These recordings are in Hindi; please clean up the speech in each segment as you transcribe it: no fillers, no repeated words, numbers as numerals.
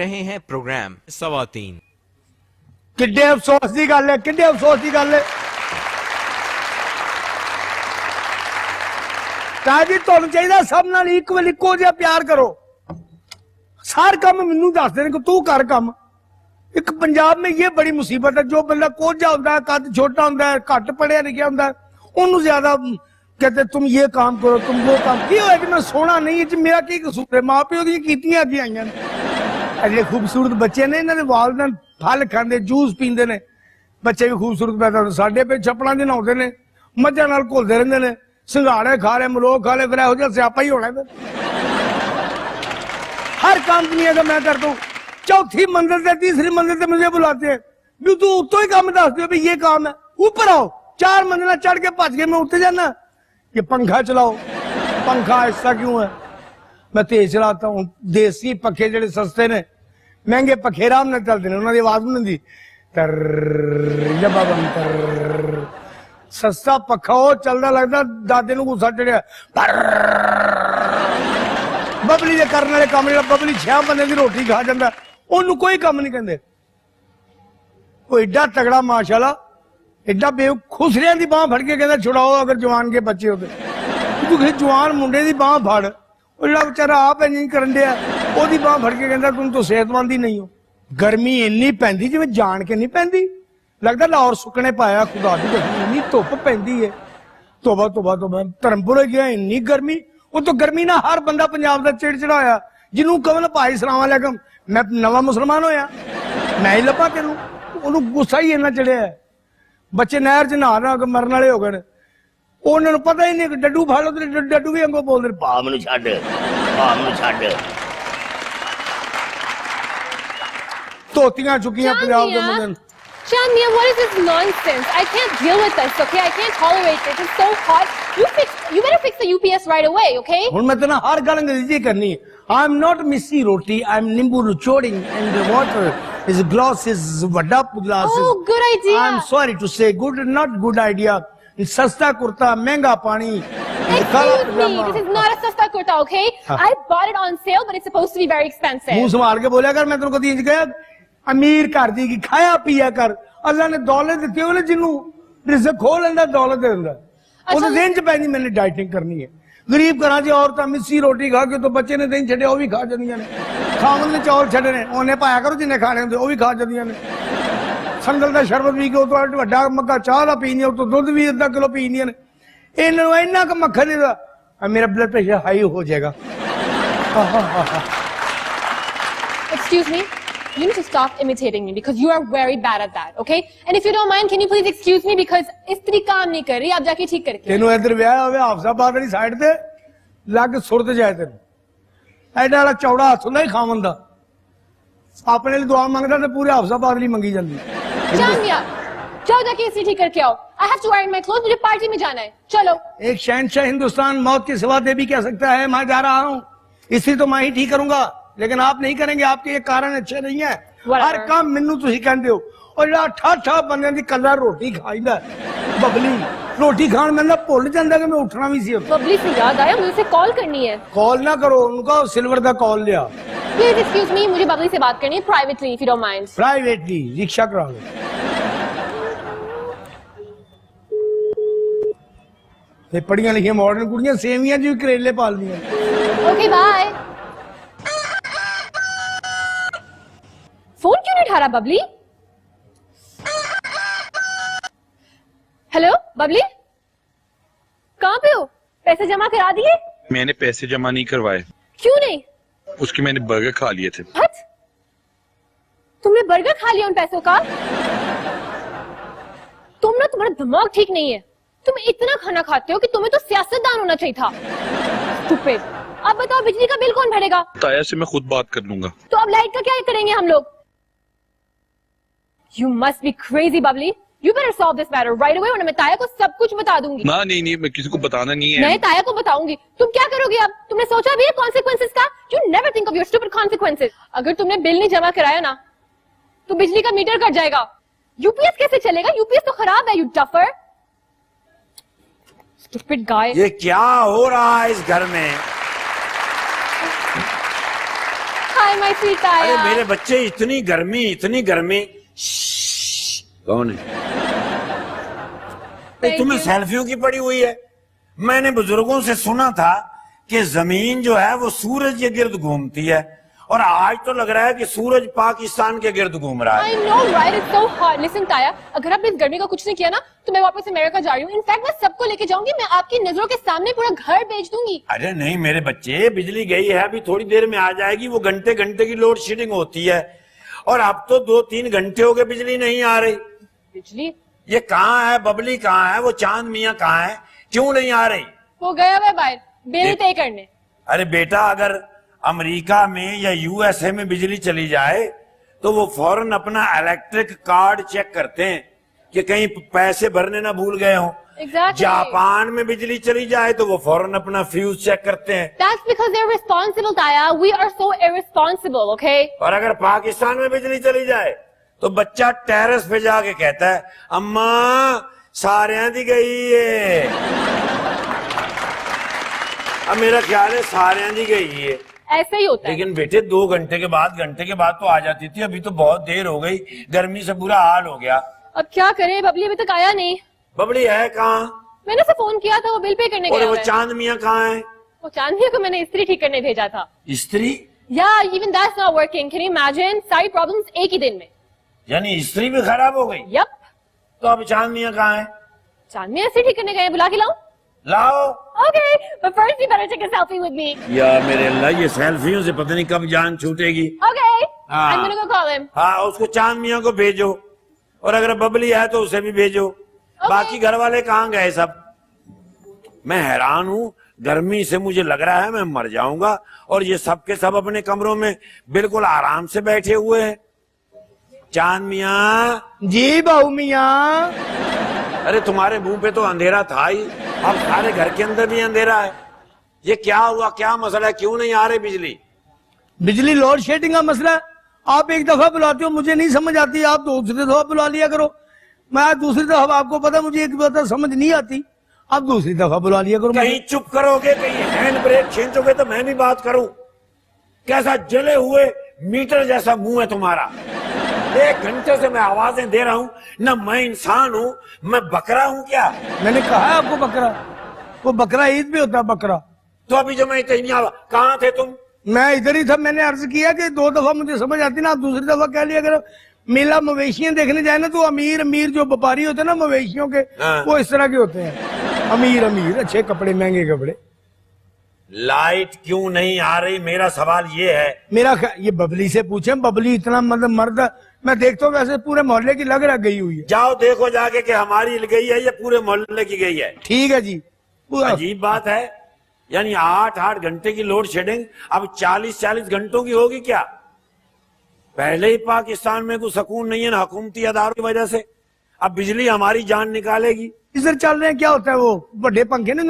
रहे हैं प्रोग्राम 3:15। किड्डे अफसोस की गल है, किड्डे अफसोस की गल है। जी तुहानू चाहिए सब नाल इक्वल इको जिहा प्यार करो। सारे काम मैनू दस देने कि तू कर काम। एक पंजाब में ये बड़ी मुसीबत है, जो बंदा कोझा होता है, कद छोटा होता है, घट पढ़िया लिखिया होता है, उन्होंने ज्यादा कहते तुम ये काम करो, तुम वो काम। की होया कि मैं सोना नहीं, मेरा की कसूर है? माँ प्यो दी कीतियां अगे आईयां ने। अजे खूबसूरत बच्चे ने, इन्होंने वालदैन फल खाते, जूस पींदे ने, बच्चे भी खूबसूरत पैदा होते। साडे पे छप्पड़ां च नहाउंदे ने, मझां नाल घुलदे रहिंदे ने, सिंघाड़े खा रहे, मलोक खा रहे, फिर इहो जिहा स्यापा ही होना। हर काम दुनिया का मैं करता हूँ। चौथी मंजिल से तीसरी मंजिल से मुझे बुलाते हैं भी तू उत्तों ही काम दस दो भी ये काम है, ऊपर आओ। 4 मंजिला चढ़ के भज के मैं उठते जाना, ये पंखा चलाओ। पंखा ऐसा क्यों है? मैं तेज चलाता हूँ। देसी पखे जेडे सस्ते ने, महंगे पखे आराम नाल चलते हैं, उन्होंने आवाज नहीं होंदी। सस्ता पखा वो चलता लगता दादे नूं गुस्सा चढ़िया। बबली दे करने वाले काम जेड़ा बबली 6 बंदे की रोटी खा जाता, ओनू कोई काम नहीं कहते। वो एडा तगड़ा माशाल्लाह, एडा बेखुसरिया की बांह फड़ के कहता छुड़ाओ अगर जवान के बच्चे होते। तू किसी जवान मुंडे की बांह फड़, वो बेचारा आप नहीं करन दिया, ओदी बांह फड़ के कहता तुम तो सेहतमंद ही नहीं हो। गर्मी इन्नी पैंदी जिवें जान के नहीं पैंदी, लगता लाहौर सुकने पाया। खुदा दी कसम इन्नी धुप पैंदी है। तोबा तोबा तोबा, धर्मपुर गया इन्नी गर्मी। वो तो गर्मी ना हर बंदा पंजाब का चिड़चिड़ा होया, जिन्होंने कवन भाई सलाम अलैकुम, मैं नवा मुसलमान होया, मैं ही लभा तेनू। उन्होंने गुस्सा ही इन्ना चढ़िया है। बच्चे नहर च नहा मरन वाले हो गए, उन्होंने पता ही नहीं। डड्डू फड़ लो, डड्डू भी अंगों बोलते भा मैनू छड्ड, भा मैनू छड्ड। धोतियां चुकियां पंजाब के मुंडे। Jamia, what is this nonsense? I can't deal with this, okay? I can't tolerate this. It's so hot. You better fix the UPS right away, okay? हुण मैं तेना हर गल अंग्रेजी करनी है। I'm not missy roti, I'm nimbu nichoding and the water is glass is vada glass. Oh, good idea. I'm sorry to say, good not good idea. It's सस्ता कुर्ता, महंगा पानी। Excuse me, this is not a sasta kurta, okay? I bought it on sale, but it's supposed to be very expensive. मुंह संभाल के बोलिया कर, मैं तेरे को दीज गया। अमीर कर दी की खाया पिया कर। अल्लाह ने दौलत दी होने, जिन्हों रिज़्क खोल लेंदा दौलत दे दिंदा। ਉਹਦੇ ਦਿਨ ਚ ਪੈਂਦੀ मैंने डाइटिंग करनी है। गरीब घरां च औरतां मिस्सी रोटी खा के तो बच्चे ने दही छड्डिया, वो भी खा जांदियां ने। खावन ने चौल छड्डने, ਉਹਨੇ पाया करो जिन्ने खाने होंदे, वो भी खा जांदियां ने। संगल दा शरबत पी के ਉਹ ਤੋਂ ਵੱਡਾ ਮੱਗਾ ਚਾਹ ਦਾ ਪੀਂਦੀਆਂ, ਉਹ ਤੋਂ ਦੁੱਧ ਵੀ ਅੱਧਾ ਕਿਲੋ ਪੀਂਦੀਆਂ ਨੇ। ਇਹਨਾਂ ਨੂੰ ਇੰਨਾ ਕ ਮੱਖਣ ਦਾ ਮੇਰਾ ब्लड प्रेशर हाई हो जाएगा। Excuse me? You need to stop imitating me because you are very bad at that, okay? And if you don't mind, can you please excuse me because इस्त्री काम नहीं कर रही, आप जाके ठीक करके। तेनू इधर विआह होवे हाफसाबाद वाली साइड ते लग सुरत जाए तेन। एडा वाला चौड़ा हथ हुंदा ही खावन दा, अपने लिए दुआ मंगदा ते पूरे हाफसाबाद लिए मंगी जांदी। जामिया, जाओ जाके इस्त्री ठीक करके आओ। I have to iron my clothes, मुझे पार्टी में जाना है। चलो। एक शहंशाह हिंदुस्तान मौत के सिवा दे भी कह सकता है मैं जा रहा हूँ, इसी तो मैं ही ठीक करूंगा, लेकिन आप नहीं करेंगे। आपके ये कारण अच्छे नहीं है। हर काम मैनू तुसीं कहंदे हो। और ठा बंदे की कला रोटी खाईदा, बबली रोटी खान मैं भुल जाता कि मैं उठना भी सी। बबली से याद आया, मुझे कॉल करनी है। कॉल ना करो, उनका सिल्वर का कॉल लिया। प्लीज एक्सक्यूज मी, मुझे बबली से बात करनी है privately, if you don't mind. Privately rickshaw करा लो। ये पढ़िया लिखिया मॉडर्न कुड़ियां सेवियां जी करेले पाल दियां। Okay bye. फोन क्यों नहीं उठा रहा बबली? हेलो बबली, कहाँ पे हो? पैसे जमा करा दिए? मैंने पैसे जमा नहीं करवाए। क्यों नहीं? उसके मैंने बर्गर खा लिए थे। हट, तुमने बर्गर खा लिया उन पैसों का? तुम्हारा दिमाग ठीक नहीं है। तुम इतना खाना खाते हो कि तुम्हें तो सियासतदान होना चाहिए था। Stupid। अब बताओ बिजली का बिल कौन भरेगा? ताया से मैं खुद बात कर लूंगा। तो अब लाइट का क्या करेंगे हम लोग? You must be crazy, Bubbly. You better solve this matter right away, वरना मैं ताया को सब कुछ बता दूंगी। ना नहीं, मैं किसी को बताना नहीं है। मैं ताया को बताऊंगी। तुम क्या करोगे अब? तुमने सोचा भी है consequences का? You never think of your stupid consequences. अगर तुमने बिल नहीं जमा कराया ना, तो बिजली का मीटर कट जाएगा। यूपीएस कैसे चलेगा? यूपीएस तो खराब है, you duffer. Stupid guy. ये क्या हो रहा है इस घर में? Hi Hi, my sweet अरे Taya. मेरे बच्चे, इतनी गर्मी। कौन है? Thank तुम्हें you. सेल्फियों की पड़ी हुई है। मैंने बुजुर्गों से सुना था कि जमीन जो है वो सूरज के गिर्द घूमती है, और आज तो लग रहा है कि सूरज पाकिस्तान के गिर्द घूम रहा I है। know, right? It's so hot. Listen, Taya, अगर आपने इस गर्मी का कुछ नहीं किया ना, तो मैं वापस अमेरिका जा रही हूँ। इनफैक्ट मैं सबको लेके जाऊंगी, मैं आपकी नजरों के सामने पूरा घर बेच दूंगी। अरे नहीं मेरे बच्चे, बिजली गई है, अभी थोड़ी देर में आ जाएगी। वो घंटे घंटे की लोड शेडिंग होती है, और अब तो 2-3 घंटे हो गए बिजली नहीं आ रही। बिजली ये कहाँ है? बबली कहाँ है? वो चांद मियाँ कहाँ है? क्यों नहीं आ रही? वो गया हुआ है बाहर बिल पे करने। अरे बेटा, अगर अमेरिका में या यूएसए में बिजली चली जाए तो वो फौरन अपना इलेक्ट्रिक कार्ड चेक करते हैं कि कहीं पैसे भरने ना भूल गए हों। Exactly. जापान में बिजली चली जाए तो वो फौरन अपना फ्यूज चेक करते हैं। That's because they're responsible, Taya. We are so irresponsible, okay? और अगर पाकिस्तान में बिजली चली जाए तो बच्चा टेरेस पे जाके कहता है, अम्मा सारियां दी गई है। अब मेरा ख्याल है सारियां दी गई है। ऐसे ही होता है। लेकिन बेटे 2 घंटे के बाद तो आ जाती थी। अभी तो बहुत देर हो गई, गर्मी से बुरा हाल हो गया। अब क्या करें, बबली अभी तक आया नहीं। बबली है कहाँ? मैंने उसे फोन किया था, वो बिल पे करने और गया वो हुआ है। चांद मियाँ कहाँ है? वो चांदनी को मैंने इस्त्री ठीक करने भेजा था। स्त्री? Yeah, even that's not working. Can you imagine? सारी प्रॉब्लम्स एक ही दिन में। यानी स्त्री भी खराब हो गई? Yup. तो अब चांद मियाँ कहाँ है? चांदनी इस्त्री ठीक करने गए, बुला के लाऊं? लाओ। Okay, but first you better take a selfie with me. या मेरे अल्लाह, ये सेल्फियों से पता नहीं कब जान छूटेगी। Okay. हाँ। I'm gonna go call him. हाँ, उसको चांद मियाँ को भेजो, और अगर बबली है तो उसे भी भेजो। बाकी घर वाले कहाँ गए सब? मैं हैरान हूँ, गर्मी से मुझे लग रहा है मैं मर जाऊंगा, और ये सब के सब अपने कमरों में बिल्कुल आराम से बैठे हुए हैं। चांद मियाँ। जी बाबू मियाँ। अरे तुम्हारे मुंह पे तो अंधेरा था ही, अब सारे घर के अंदर भी अंधेरा है। ये क्या हुआ? क्या मसला है? क्यों नहीं आ रही बिजली? बिजली लोड शेडिंग का मसला है। आप एक दफा बुलाते हो, मुझे नहीं समझ आती, आप दूसरी दफा बुला लिया करो। मैं दूसरी दफा, आपको पता मुझे एक दफा समझ नहीं आती, आप दूसरी दफा बुला लिया करो। कहीं चुप करोगे, कहीं हैंड ब्रेक खींचोगे तो मैं भी बात करूं। कैसा जले हुए मीटर जैसा मुंह है तुम्हारा। 1 घंटे से मैं आवाजें दे रहा हूं, न मैं इंसान हूं, मैं बकरा हूं क्या? मैंने कहा है आपको बकरा, वो बकरा ईद भी होता है बकरा। तो अभी जो मैं इतनी कहाँ थे तुम? मैं इधर ही था। मैंने अर्ज किया कि 2 दफा मुझे समझ आती ना, आप दूसरी दफा कह लिया करो। मेला मवेशियां देखने जाए ना, तो अमीर अमीर जो व्यापारी होते हैं ना मवेशियों के, हाँ। वो इस तरह के होते हैं। अमीर अमीर, अच्छे कपड़े, महंगे कपड़े। लाइट क्यों नहीं आ रही, मेरा सवाल ये है। ये बबली से पूछे, बबली इतना मतलब मर्द है। मैं देखता हूँ वैसे पूरे मोहल्ले की लग रहा गई हुई है। जाओ देखो जाके कि हमारी गई है या पूरे मोहल्ले की गई है। ठीक है जी। अजीब बात है, यानी 8-8 घंटे की लोड शेडिंग अब 40-40 घंटों की होगी क्या? पहले ही पाकिस्तान में कोई सुकून नहीं है ना हुकूमती अदारों की वजह से, अब बिजली हमारी जान निकालेगी। इधर चल रहे हैं, क्या होता है वो बड़े पंखे ना,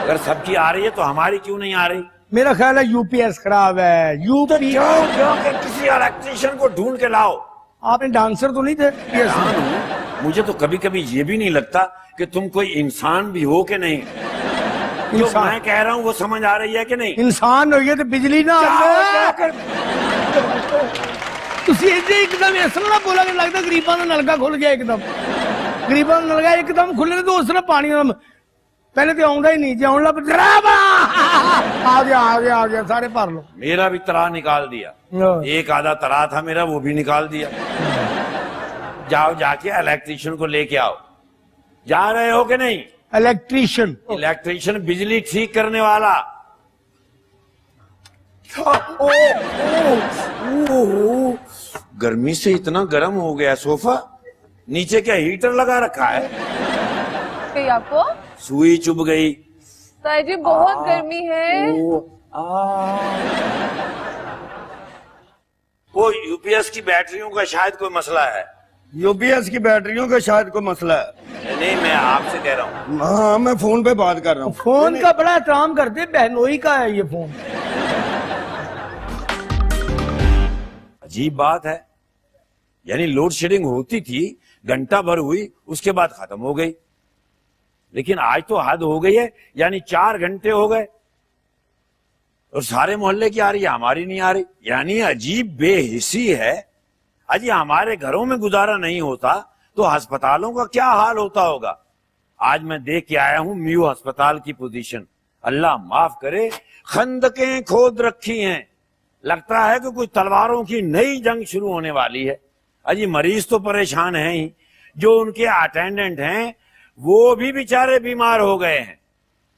अगर सबकी आ रही है तो हमारी क्यों नहीं आ रही? मेरा ख्याल है यूपीएस खराब है। जाओ किसी इलेक्ट्रीशियन को ढूंढ के लाओ। आपने डांसर तो नहीं थे? हैरान हूं, मुझे तो कभी कभी ये भी नहीं लगता कि तुम कोई इंसान भी हो कि नहीं। जो मैं कह रहा हूँ वो समझ आ रही है कि नहीं? इंसान हो गया तो बिजली ना एकदम ऐसा ना बोला कि लगता गरीबा का नलका खुल गया एकदम। गरीबा का नलका एकदम खुले तो उसने पानी पहले तो आउंदा ही नहीं, जो आउन लग आ गया सारे भर लो। मेरा भी तरा निकाल दिया, एक आधा तरा था मेरा, वो भी निकाल दिया। जाओ जाके इलेक्ट्रीशियन को लेके आओ। जा रहे हो कि नहीं? इलेक्ट्रीशियन? इलेक्ट्रीशियन बिजली ठीक करने वाला। गर्मी से इतना गर्म हो गया सोफा, नीचे क्या हीटर लगा रखा है? आपको सुई चुभ गई। जी बहुत गर्मी है। वो यूपीएस की बैटरियों का शायद कोई मसला है। यूपीएस की बैटरियों का शायद कोई मसला है। नहीं, मैं आपसे कह रहा हूँ। हाँ, मैं फोन पे बात कर रहा हूँ। फोन का बड़ा एहतराम करते, बहनोई का है ये फोन। अजीब बात है, यानी लोड शेडिंग होती थी, घंटा भर हुई, उसके बाद खत्म हो गई। लेकिन आज तो हद हो गई है, यानी 4 घंटे हो गए। और सारे मोहल्ले की आ रही है, हमारी नहीं आ रही। यानी अजीब बेहिसी है। अजी हमारे घरों में गुजारा नहीं होता तो अस्पतालों का क्या हाल होता होगा। आज मैं देख के आया हूं म्यू अस्पताल की पोजीशन। अल्लाह माफ करे, खंदकें खोद रखी हैं। लगता है कि कोई तलवारों की नई जंग शुरू होने वाली है। अजी मरीज तो परेशान हैं ही, जो उनके अटेंडेंट हैं वो भी बेचारे बीमार हो गए हैं।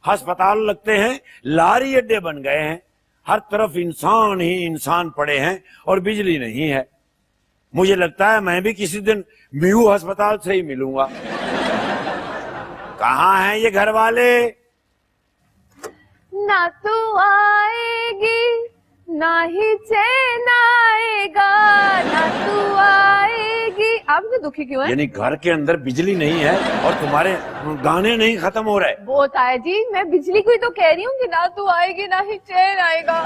अस्पताल लगते हैं लारी अड्डे बन गए हैं। हर तरफ इंसान ही इंसान पड़े हैं और बिजली नहीं है। मुझे लगता है मैं भी किसी दिन म्यू अस्पताल से ही मिलूंगा। कहाँ हैं ये घर वाले? ना तू आएगी ना ही चैन आएगा, ना तू आएगी। आप तो दुखी क्यों हैं? यानी घर के अंदर बिजली नहीं है और तुम्हारे गाने नहीं खत्म हो रहे। वो ताया जी, मैं बिजली को ही तो कह रही हूँ कि ना तू आएगी ना ही चैन आएगा।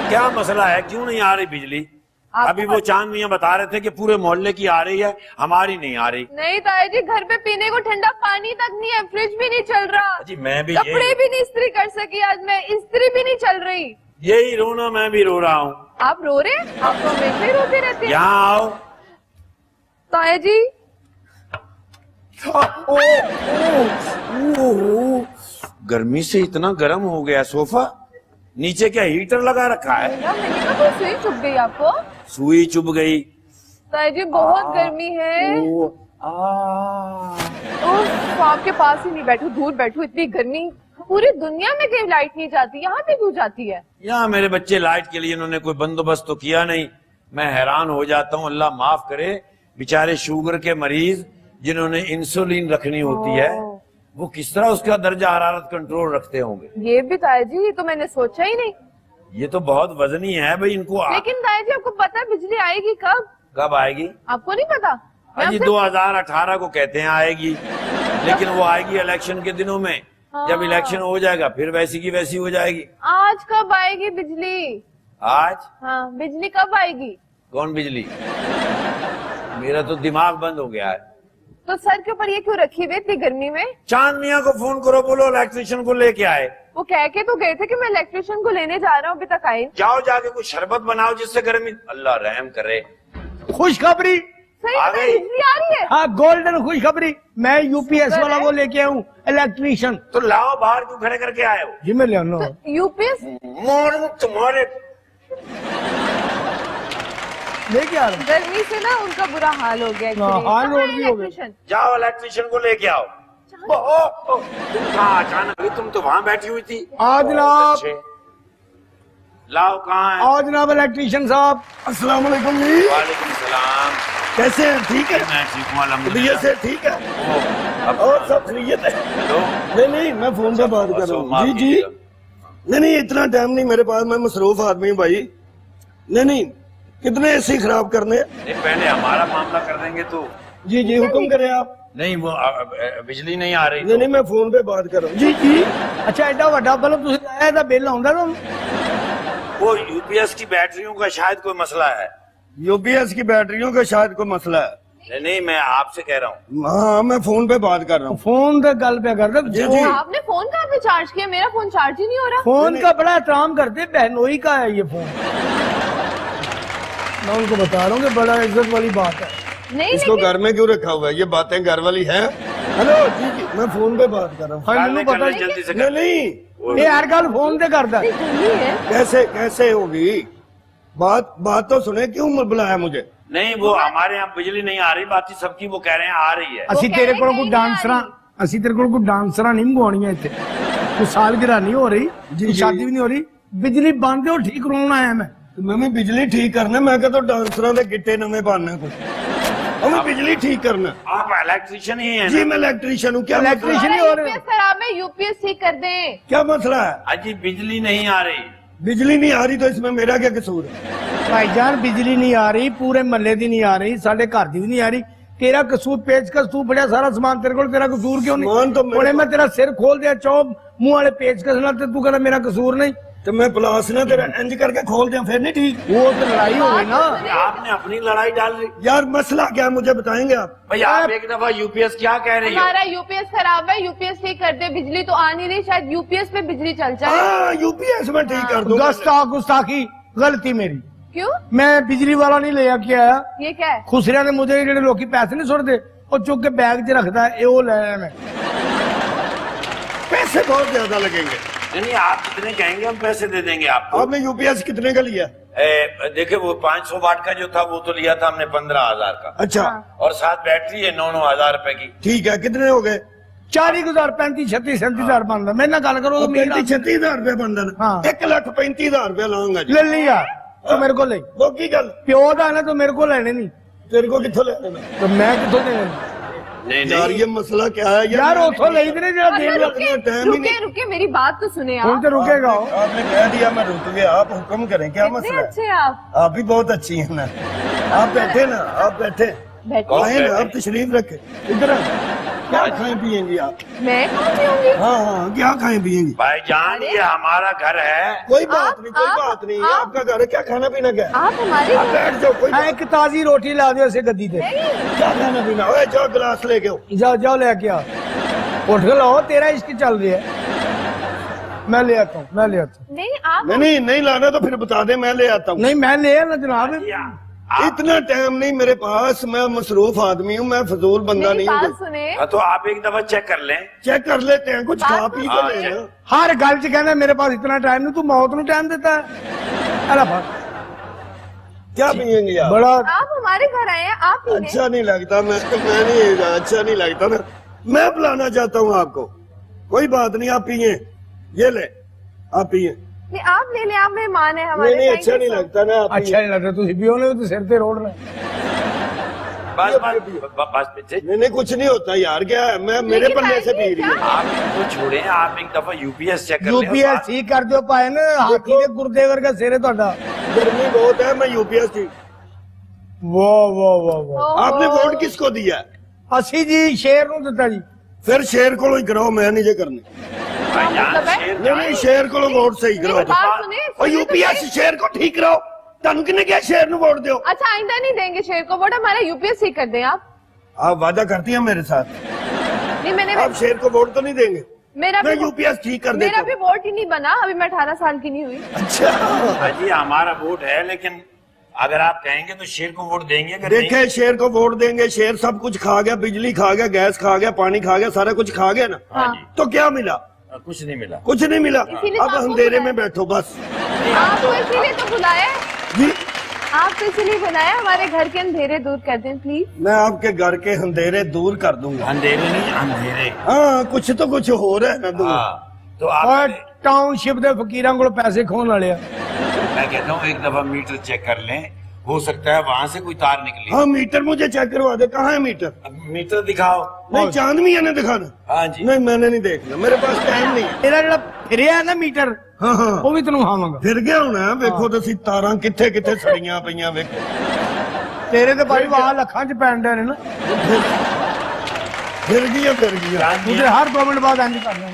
क्या मसला है, क्यों नहीं आ रही बिजली? अभी वो चांद मियां बता रहे थे कि पूरे मोहल्ले की आ रही है, हमारी नहीं आ रही। नहीं ताया जी, घर पे पीने को ठंडा पानी तक नहीं है, फ्रिज भी नहीं चल रहा। जी मैं भी कपड़े भी नहीं इस्त्री कर सकी आज मैं, इस्त्री भी नहीं चल रही। यही रोना मैं भी रो रहा हूँ। आप रो रहे हैं? आप तो हमेशा ही रोते रहते हैं। यहाँ आओ। ताया जी गर्मी से इतना गर्म हो गया सोफा। नीचे क्या हीटर लगा रखा है? मैंने कहा कोई सुई चुभ गई आपको? सुई चुभ गई। ताया जी बहुत गर्मी है। तो आपके पास ही नहीं बैठू, दूर बैठू, इतनी गर्मी। पूरी दुनिया में कहीं लाइट नहीं जाती, यहाँ पे क्यों जाती है? यहाँ मेरे बच्चे लाइट के लिए इन्होंने कोई बंदोबस्त तो किया नहीं। मैं हैरान हो जाता हूँ। अल्लाह माफ करे, बेचारे शुगर के मरीज जिन्होंने इंसुलिन रखनी होती है वो किस तरह उसका दर्जा हरारत कंट्रोल रखते होंगे। ये भी ताया जी, ये तो मैंने सोचा ही नहीं। ये तो बहुत वजनी है भाई इनको। लेकिन ताया जी आपको पता है बिजली आएगी कब? कब आएगी? आपको नहीं पता? मैं अजी आपसे- 2018 को कहते हैं आएगी, लेकिन वो आएगी इलेक्शन के दिनों में। जब इलेक्शन हो जाएगा फिर वैसी की वैसी हो जाएगी। आज कब आएगी बिजली? आज? हाँ, बिजली कब आएगी? कौन बिजली? मेरा तो दिमाग बंद हो गया है। तो सर के ऊपर ये क्यों रखी हुई इतनी गर्मी में? चांद मियां को फोन करो, बोलो इलेक्ट्रिशियन को लेके आए। वो कह के तो गए थे कि मैं इलेक्ट्रिशियन को लेने जा रहा हूँ, अभी तक आए। जाओ जाके कुछ शरबत बनाओ जिससे गर्मी। अल्लाह रहम करे। खुशखबरी। सही आ में गई? बिजली आ रही है? हाँ, गोल्डन खुशखबरी। मैं यूपीएस वाला वो लेके आया हूँ, इलेक्ट्रीशियन। तो लाओ, बाहर क्यों खड़े करके आए हो? जी मैं ले आना। यूपीएस मोर तुम्हारे लेके आ रहा हूँ। गर्मी से ना उनका बुरा हाल हो गया actually। हाल कहाँ और है भी हो गया। इलेक्ट्रिशियन? जाओ इलेक्ट्रिशियन को लेके आओ। तुम कहाँ अचानक हुई? तुम तो वहां बैठी हुई थी। आज बहुत जनाब। अच्छे। लाओ, कहाँ है? आओ जनाब इलेक्ट्रीशियन साहब। अस्सलाम वालेकुम जी। वालेकुम सलाम। कैसे हैं? ठीक है? मैं ठीक हूँ तबीयत अल्हम्दुलिल्लाह। से ठीक है? अब और सब खैरियत है? हेलो। नहीं नहीं, मैं फोन पे बात कर रहा हूँ। माफ जी जी। कीजिएगा। नहीं नहीं, इतना टाइम नहीं मेरे पास, मैं मसरूफ आदमी हूँ भाई। नहीं नहीं, कितने एसी खराब करने? नहीं, पहले हमारा मामला कर देंगे तो। जी जी, हुक्म करें आप। नहीं, वो बिजली नहीं आ रही नहीं नहीं, मैं फोन पे बात कर रहा हूँ। जी जी। अच्छा, एडा वड्डा बल्ब तुसीं लाया, ਇਹਦਾ बिल आउंदा ना? वो यूपीएस की बैटरियों का शायद कोई मसला है। यूपीएस की बैटरियों का शायद कोई मसला है। नहीं नहीं, मैं आपसे कह रहा हूँ। हाँ, मैं फोन पे बात कर रहा हूँ। फोन पे गल पे कर रहा। जी जी। आपने फोन कहाँ पे चार्ज किया? मेरा फोन चार्ज ही नहीं हो रहा। फोन का बड़ा एहतराम करते, बहनोई का है ये फोन। मैं उनको बता रहा हूँ कि बड़ा इज्जत वाली बात है। नहीं इसको लेकिन घर में क्यों रखा हुआ है? ये बातें घर वाली हैं? हेलो जी जी, मैं फोन पे बात कर रहा हूँ। हाँ, कर मैंने ले, पता कर ले, जल्दी से नहीं कर। नहीं, ये हर गल फोन पे करता है। गर्मी है। कैसे कैसे होगी बात? बात तो सुने, क्यों बुलाया मुझे? नहीं, वो हमारे यहाँ बिजली नहीं आ रही, बाकी सबकी वो कह रहे हैं आ रही है। ਅਸੀਂ ਕਹਿ ਤੇਰੇ ਰਹੇ ਕੋਲ ਨਹੀਂ ਕੋਈ ਆ ਡਾਂਸਰਾਂ ਰਹੀ। ਅਸੀਂ ਤੇਰੇ ਕੋਲ ਕੋਈ ਡਾਂਸਰਾਂ ਨਹੀਂ ਮੰਗਵਾਉਣੀਆਂ ਇੱਥੇ। ਕੋਈ ਸਾਲਗਿਰਾ नहीं हो रही, कोई शादी भी नहीं हो रही, बिजली बंद है, ठीक करवाउण आया मैं भी बिजली ठीक करना। मैं कहता डांसਰਾਂ ਦੇ ਗਿੱਟੇ ਨਵੇਂ ਪਾਣਾ कुछ, हमें बिजली ठीक करना। आप इलेक्ट्रिशियन ही है जी ना? मैं इलेक्ट्रीशियन हूँ। क्या इलेक्ट्रिशियन इलेक्ट्रीशियन ही हो रहे यूपीएस खराब है, यूपीएस ठीक कर दें। क्या मसला है? अजी बिजली नहीं आ रही। बिजली नहीं आ रही तो इसमें मेरा क्या कसूर है? भाईजान बिजली नहीं आ रही, पूरे महल्ले दी नहीं आ रही, साडे घर दी भी नहीं आ रही। तेरा कसूर पेचकस, तू फड़िया सारा सामान तेरे को, तेरा कसूर क्यों नहीं? तो मैं तेरा सिर खोल दिया चौब मुंह वाले पेचकस नाल, ते तू कहना मेरा कसूर नहीं। तो मैं प्लास ना तेरा इंज करके खोल दिया फिर नहीं ठीक। वो तो लड़ाई हो गई ना। आपने अपनी लड़ाई डाल दी। यार मसला क्या है मुझे बताएंगे आप? भाई आप एक दफा यूपीएस क्या कह रही हो? हमारा यूपीएस खराब है, यूपीएस ठीक कर दे, बिजली तो आ नहीं रही, शायद यूपीएस पे बिजली चल जाए। हाँ यूपीएस में ठीक कर दूंगा। गुस्ताखी गलती मेरी। क्यों? मैं बिजली वाला नहीं ले के आया। ये क्या है? खुसरिया ने मुझे जेडे लोग पैसे नहीं सुटते और चुक के बैग च रखता है, वो ले आया मैं। पैसे बहुत ज्यादा लगेंगे। नहीं आप जितने कहेंगे हम पैसे दे देंगे आपको। आपने यूपीएस कितने का लिया? देखिए वो 500 वाट का जो था वो तो लिया था हमने 15,000 का। अच्छा और साथ बैटरी है 9,000 रुपए की। ठीक है, कितने हो गए? 40,000 35 36 37,000 बनता। मेरे ना गल करो तो 35-36,000 रुपए बंधन। हाँ। 1,35,000 रुपए लाऊंगा जी। ले लिया तो मेरे को ले। वो की गल प्यो का ना तो मेरे को लेने नहीं, तेरे को कितों ले लेना? तो मैं कितों लेने? नहीं यार नहीं ये मसला क्या है यार उतो ले इतने जरा अरे देख लो। रुके, टाइम ही रुके रुके मेरी बात तो सुने कौन आप। तो रुकेगा वो? आपने कह दिया मैं रुक गया, आप हुक्म करें क्या कितने मसला है? अच्छे हैं आप। आप भी बहुत अच्छी हैं ना। आप बैठे ना, आप बैठे बैठो। आए ना, आप तशरीफ रखे इधर। क्या खाएं पियेंगी आप? मैं कहाँ पीऊंगी? हाँ हाँ क्या खाएं पियेंगी? भाईजान ये हमारा घर है। कोई बात नहीं, कोई आप- बात नहीं, आप- आपका घर है। क्या खाना पीना क्या है? आप हमारे आप बैठ जाओ, कोई हाँ, एक ताजी रोटी ला दियो इसे गद्दी पे। क्या खाना पीना? ओए जाओ गिलास लेके आओ। जाओ जाओ लेके आ, उठ के लाओ, तेरा इश्क चल रही है। मैं ले आता हूँ, मैं ले आता हूँ। नहीं आप नहीं नहीं लाना तो फिर बता दे, मैं ले आता हूँ। नहीं मैं ले आना जनाब। इतना टाइम नहीं मेरे पास, मैं मसरूफ आदमी हूँ, मैं फजूल बंदा मेरी नहीं बात हूँ। सुने। तो आप एक दफा चेक कर लें। चेक कर लेते हैं, कुछ खा पी हाँ, के लेना। हर गल च कहना मेरे पास इतना टाइम नहीं, तू मौत ਨੂੰ टाइम देता है। अला फड़, क्या पियेंगे आप? बड़ा आप हमारे घर आए हैं, आप पी लें। अच्छा नहीं लगता, मैं नहीं, अच्छा नहीं लगता ना। मैं पिलाना चाहता हूँ आपको। कोई बात नहीं, आप पिए, ये ले, आप पिए। नहीं आप ले लें, आप मेहमान हैं हमारे। नहीं Thank अच्छा you नहीं so लगता ना, आप अच्छा नहीं लगता, तू पियो ने तो सिर ते रोड़ रहे। बस बस बस नहीं कुछ नहीं होता यार, क्या है? मैं मेरे लेकिन पल्ले से भाई पी रही हूँ। आप इनको छोड़े, आप एक दफा यूपीएस चेक कर लें। यूपीएस ठीक कर दियो पाए ना, हाथी के गुर्दे वर्गा सिर है ਤੁਹਾਡਾ। गर्मी बहुत है, मैं यूपीएस की। वो ओहो। आपने वोट किसको दिया है? ਅਸੀਂ जी शेर ਨੂੰ ਦਿੱਤਾ जी। फिर शेर को ही कराओ, मैं नहीं जे करनी। भाईजान मतलब है? शेर नहीं शेर को वोट सही नहीं, कराओ। बात सुने, और सुने तो यूपीएस सही। शेर को ठीक कराओ। तन किने क्या शेर नु वोट दो? अच्छा आइंदा नहीं देंगे शेर को वोट, हमारा यूपीएस ठीक कर दें आप। आप वादा करती हैं मेरे साथ? नहीं मैंने आप शेर को वोट तो नहीं देंगे? मेरा मैं भी यूपीएस ठीक कर मेरा देता भी हूँ। वोट ही नहीं बना, अभी मैं 18 साल की नहीं हुई। अच्छा जी हमारा वोट है, लेकिन अगर आप कहेंगे तो शेर को वोट देंगे। अगर नहीं- देखे, शेर को वोट देंगे। शेर सब कुछ खा गया, बिजली खा गया, गैस खा गया, पानी खा गया, सारा कुछ खा गया ना। हाँ जी। तो क्या मिला? कुछ नहीं मिला। कुछ नहीं मिला। इसीलिए तो अब आपको अंधेरे बुलाया। में बैठो बस। आपको इसीलिए तो बुलाया है, जी आपको इसीलिए बुलाया, हमारे घर के अंधेरे दूर कर दें प्लीज। मैं आपके घर के अंधेरे दूर कर दूंगा। अंधेरे नहीं अंधेरे। हाँ कुछ तो कुछ हो रहा है ना दूर। हाँ तो और आप टाउनशिप ਦੇ ਫਕੀਰਾਂ ਕੋਲ ਪੈਸੇ ਖੋਣ ਵਾਲੇ ਆ। मैं कहता हूँ एक दफा मीटर चेक कर लें, हो सकता है वहाँ से कोई तार निकली। हाँ मीटर मुझे चेक करवा दे, कहाँ है मीटर? अब मीटर दिखाओ। नहीं चांद मियां ने दिखाना। हाँ जी। नहीं मैंने नहीं देखना, मेरे पास टाइम नहीं है। ਤੇਰਾ ਜਿਹੜਾ ਫਿਰਿਆ ਹੈ ਨਾ ਮੀਟਰ, हाँ हाँ ਉਹ ਵੀ ਤੈਨੂੰ ਖਾਵਾਂਗਾ। फिर गया होना है, वेखो तो सी तारा किथे किथे सड़ियां पईयां वेखो। ਤੇਰੇ ਤੇ ਭਾਈ ਵਾਲ ਅੱਖਾਂ 'ਚ ਪੈਣ ਦੇ ਨੇ ਨਾ। फिर गया चांद तुझे मियाँ, हर 2 मिनट बाद इंज कर रहे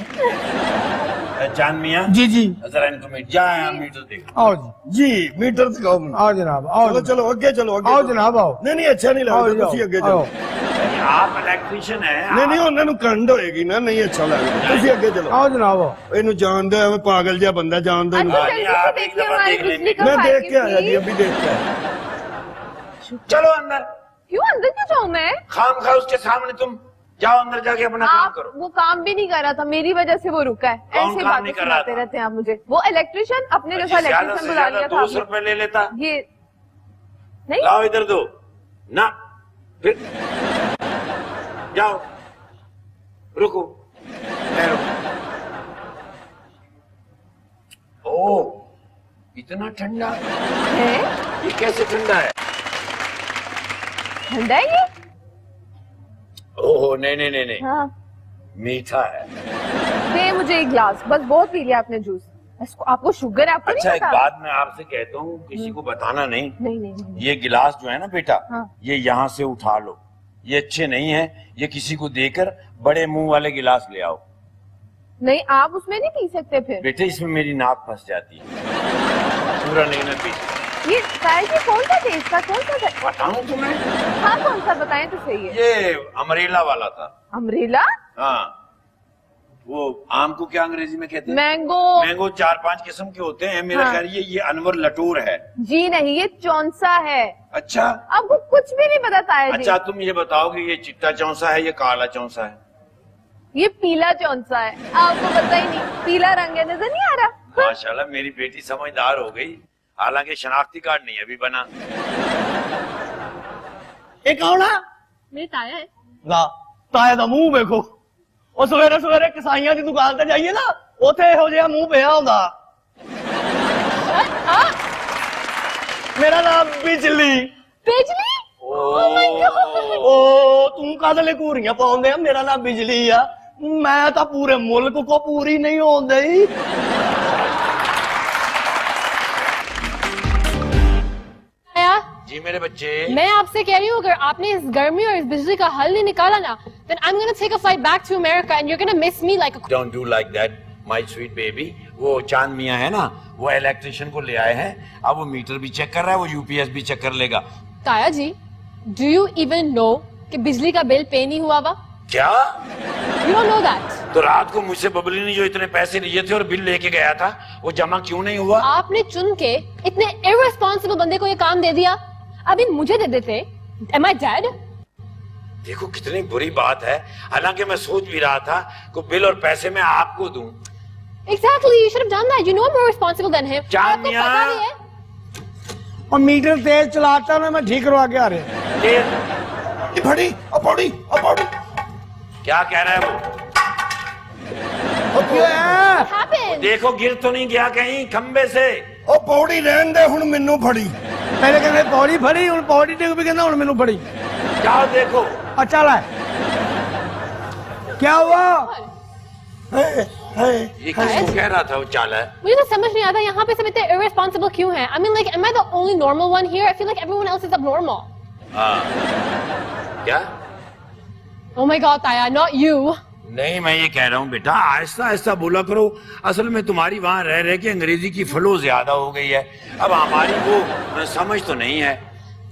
चांद मियाँ जी जी। जरा इनको जाए मीटर देखो। आओ जी, जी मीटर दिखाओ मुझे। आओ जनाब, आओ चलो जी। चलो आगे चलो आगे आओ चलो। जनाब, आओ नहीं नहीं अच्छा नहीं आओ लगता, जी, तुसी आगे आओ। चलो। आप इलेक्ट्रीशियन है। नहीं नहीं उन्होंने कंड होएगी ना, नहीं अच्छा लगेगा, तुसी आगे चलो। आओ जनाब, आओ। ਇਹਨੂੰ ਜਾਣਦਾ ਐਵੇਂ ਪਾਗਲ ਜਿਹਾ ਬੰਦਾ ਜਾਣਦਾ अच्छा ਇਹਨੂੰ। जल्दी आप से एक देखिए दफा हमारी देख लेंगे। बिजली का मैं फायदा देख के आया जी, प्लीज। अभी देख के आया। चलो अंदर, क्यों अंदर क्यों जाऊँ मैं? खाम खा उसके सामने तुम जाओ अंदर जाके अपना काम आप करो। वो काम भी नहीं कर रहा था, मेरी वजह से वो रुका है। कौन ऐसे काम बातें नहीं कर रहा सुनाते था? रहते हैं आप मुझे। वो इलेक्ट्रिशियन अपने जैसा ज्यादा इलेक्ट्रिशियन से बुला ज्यादा लिया था 200 आपने। रुपए ले लेता। ये नहीं लाओ इधर दो ना, फिर जाओ, रुको, ठहरो। ओ इतना ठंडा, है, ये कैसे ठंडा है? ठंडा है ये। ओहो नहीं नहीं नहीं नहीं, हाँ मीठा है। दे मुझे एक ग्लास, बस बहुत पी लिया आपने जूस। इसको आपको शुगर है, आपको अच्छा नहीं एक पता? बात मैं आपसे कहता हूँ, किसी को बताना नहीं। नहीं नहीं नहीं। ये गिलास जो है ना बेटा, हाँ। ये यहाँ से उठा लो, ये अच्छे नहीं है, ये किसी को देकर बड़े मुंह वाले गिलास ले आओ। नहीं, आप उसमें नहीं पी सकते फिर। बेटे इसमें मेरी नाक फंस जाती है, पूरा नहीं ना पी। ये ताया जी कौन सा टेस्ट था, कौन सा था? बताऊं तुम्हें? हाँ कौन सा बताएं तो सही है। ये अमरेला वाला था। अमरेला? हाँ, वो आम को क्या अंग्रेजी में कहते हैं? मैंगो। मैंगो 4-5 किस्म के होते हैं, मेरा हाँ। ख्याल ये अनवर लटूर है। जी नहीं, ये चौंसा है। अच्छा आपको कुछ भी नहीं पता ताया जी। अच्छा, तुम ये बताओ कि ये चिट्टा चौंसा है या काला चौंसा है? ये पीला चौंसा है, आपको पता ही नहीं, पीला रंग है, नजर नहीं आ रहा? माशाल्लाह मेरी बेटी समझदार हो गई, हालांकि शनाख्ती कार्ड नहीं अभी बना। ये कौन है? मेरे ताया है। ला ताए दा मुंह देखो, ਉਹ ਸਵੇਰੇ ਸਵੇਰੇ ਕਸਾਈਆਂ ਦੀ ਦੁਕਾਨ ਤੇ ਜਾਈਏ ਨਾ, ਉੱਥੇ ਇਹੋ ਜਿਹਾ ਮੂੰਹ ਪਿਆ ਹੁੰਦਾ। ਮੇਰਾ ਨਾਮ ਬਿਜਲੀ। बिजली? ਉਹ ਤੂੰ ਕਾਹਦੇ ਲਈ ਘੂਰੀਆਂ ਪਾਉਂਦੇ ਆ? ਮੇਰਾ ਨਾਮ ਬਿਜਲੀ ਆ। ਮੈਂ ਤਾਂ ਪੂਰੇ ਮੁਲਕ ਕੋ ਪੂਰੀ ਨਹੀਂ ਹੋਂਦੀ। ताया, जी मेरे बच्चे, मैं आपसे कह रही हूँ अगर आपने इस गर्मी और इस बिजली का हल नहीं निकाला ना, then I'm gonna take a flight back to America and you're gonna miss me like a... don't do like that my sweet baby। वो चांद मियाँ है ना, वो इलेक्ट्रिशियन को ले आए हैं, अब वो मीटर भी चेक कर रहा है, वो यूपीएस भी चेक कर लेगा। ताया जी, do you even know कि बिजली का बिल पे नहीं हुआ वा? क्या? You don't know that? तो रात को मुझसे बबली ने जो इतने पैसे लिए थे और बिल लेके गया था, वो जमा क्यों नहीं हुआ? आपने चुन के इतने irresponsible बंदे को ये काम दे दिया, अभी मुझे दे देते। Am I dead? देखो कितनी बुरी बात है, हालांकि मैं सोच भी रहा था कि बिल और पैसे मैं आपको दूं। Exactly, you should have done that. You know I'm more responsible than him. चांद आपको मियां। पता ही है। और मीटर तेज चलाता ना, मैं ठीक करवा के आ रहे। ये फड़ी अपौड़ी अपौड़ी क्या कह रहा है वो? क्या है? What happened? देखो गिर तो नहीं गया कहीं खंबे से? ਉਹ ਪੌੜੀ ਰਹਿਣ ਦੇ ਹੁਣ ਮੈਨੂੰ ਫੜੀ। पहले कहते पौड़ी फड़ी, हूं पौड़ी टेक भी कहना, हूं मैनू फड़ी। जाओ देखो। अच्छा ला, क्या हुआ? ये किसको कह रहा था वो चाला है? मुझे तो समझ नहीं आता यहाँ पे सब इतने irresponsible क्यों हैं? I mean, like, am I the only normal one here? I feel like everyone else is abnormal. हाँ क्या? Oh my God, Taya, not you. नहीं, मैं ये कह रहा हूँ बेटा, आहिस्ता आहिस्ता बोला करो। असल में तुम्हारी वहाँ रह रह के अंग्रेजी की फ्लो ज्यादा हो गई है, अब हमारी वो समझ तो नहीं है।